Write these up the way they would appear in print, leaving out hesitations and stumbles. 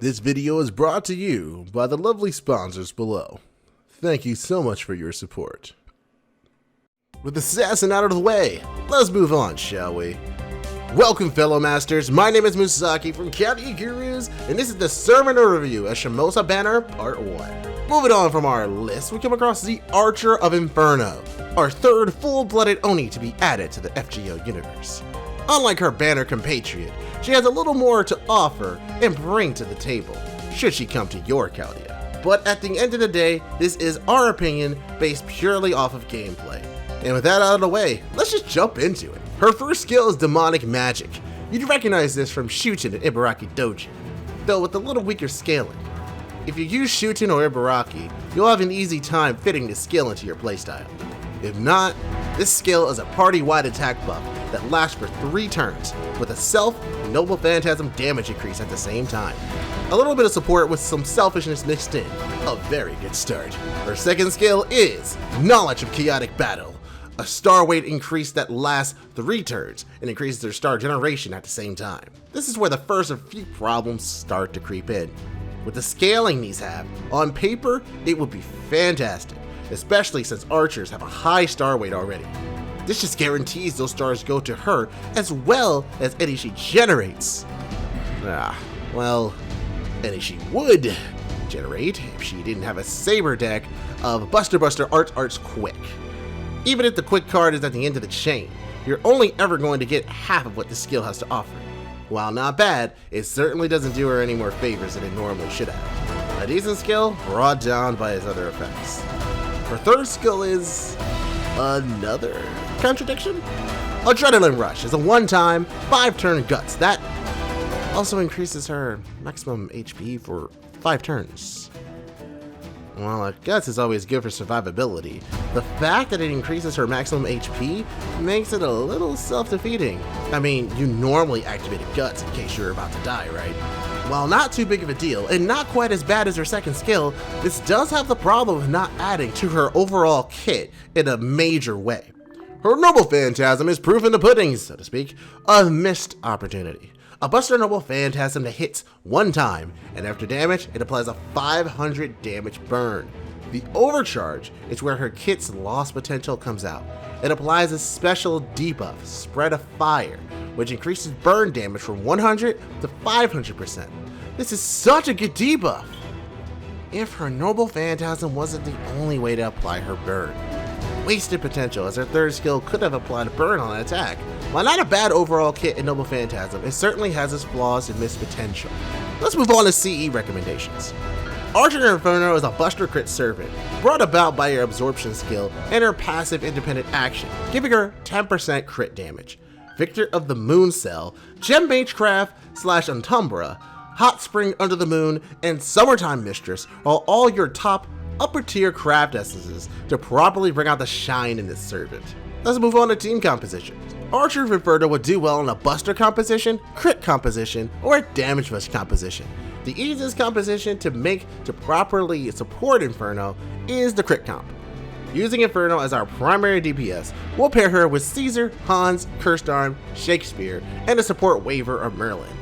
This video is brought to you by the lovely sponsors below. Thank you so much for your support. With the assassin out of the way, let's move on, shall we? Welcome, fellow masters. My name is Musaki from County Gurus, and this is the servant overview of Shimosa Banner Part 1. Moving on from our list, we come across the Archer of Inferno, our third full-blooded Oni to be added to the FGO universe. Unlike her banner compatriot, she has a little more to offer and bring to the table, should she come to your Chaldea. But at the end of the day, this is our opinion based purely off of gameplay. And with that out of the way, let's just jump into it. Her first skill is Demonic Magic. You'd recognize this from Shuten and Ibaraki Doji, though with a little weaker scaling. If you use Shuten or Ibaraki, you'll have an easy time fitting this skill into your playstyle. If not, this skill is a party-wide attack buff that lasts for 3 turns, with a self and Noble Phantasm damage increase at the same time. A little bit of support with some selfishness mixed in. A very good start. Her second skill is Knowledge of Chaotic Battle, a star weight increase that lasts 3 turns and increases their star generation at the same time. This is where the first of few problems start to creep in. With the scaling these have, on paper, it would be fantastic, especially since archers have a high star weight already. This just guarantees those stars go to her as well as any she generates. Any she would generate if she didn't have a saber deck of Buster Arts Quick. Even if the quick card is at the end of the chain, you're only ever going to get half of what the skill has to offer. While not bad, it certainly doesn't do her any more favors than it normally should have. A decent skill brought down by its other effects. Her third skill is another contradiction? Adrenaline Rush is a one-time 5-turn guts that also increases her maximum HP for 5 turns. While a guts is always good for survivability, the fact that it increases her maximum HP makes it a little self-defeating. I mean, you normally activate a guts in case you're about to die, right? While not too big of a deal and not quite as bad as her second skill, this does have the problem of not adding to her overall kit in a major way. Her Noble Phantasm is proof in the pudding, so to speak, a missed opportunity. A Buster Noble Phantasm that hits 1 time, and after damage, it applies a 500 damage burn. The Overcharge is where her kit's loss potential comes out. It applies a special debuff, Spread of Fire, which increases burn damage from 100 to 500%. This is such a good debuff! If her Noble Phantasm wasn't the only way to apply her burn. Wasted potential, as her third skill could have applied a burn on an attack. While not a bad overall kit in Noble Phantasm, it certainly has its flaws and missed potential. Let's move on to CE recommendations. Archer of Inferno is a Buster Crit Servant, brought about by her Absorption skill and her passive independent action, giving her 10% crit damage. Victor of the Moon Cell, Gem Magecraft / Untumbra, Hot Spring Under the Moon, and Summertime Mistress are all your top upper tier craft essences to properly bring out the shine in this servant. Let's move on to team composition. Archer of Inferno would do well in a Buster composition, Crit composition, or a Damage Rush composition. The easiest composition to make to properly support Inferno is the Crit comp. Using Inferno as our primary DPS, we'll pair her with Caesar, Hans, Cursed Arm, Shakespeare, and a support Waver or Merlin.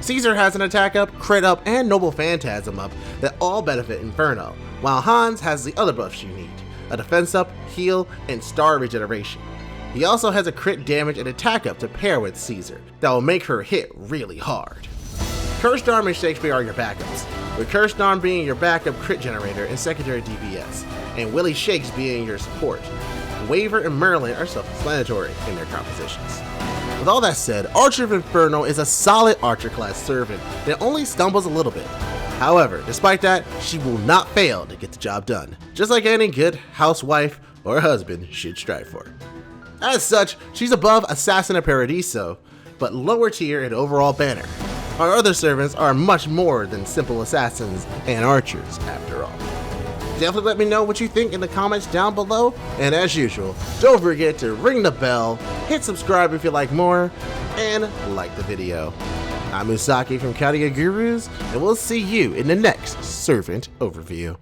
Caesar has an attack up, crit up, and Noble Phantasm up that all benefit Inferno, while Hans has the other buffs you need, a defense up, heal, and star regeneration. He also has a crit damage and attack up to pair with Caesar that will make her hit really hard. Cursed Arm and Shakespeare are your backups, with Cursed Arm being your backup crit generator and secondary DPS, and Willie Shakes being your support. Waver and Merlin are self-explanatory in their compositions. With all that said, Archer of Inferno is a solid Archer class servant that only stumbles a little bit. However, despite that, she will not fail to get the job done, just like any good housewife or husband should strive for. As such, she's above Assassin of Paradiso, but lower tier in overall banner. Our other servants are much more than simple assassins and archers after all. Definitely let me know what you think in the comments down below, and as usual, don't forget to ring the bell, hit subscribe if you like more, and like the video. I'm Musaki from County Gurus, and we'll see you in the next Servant Overview.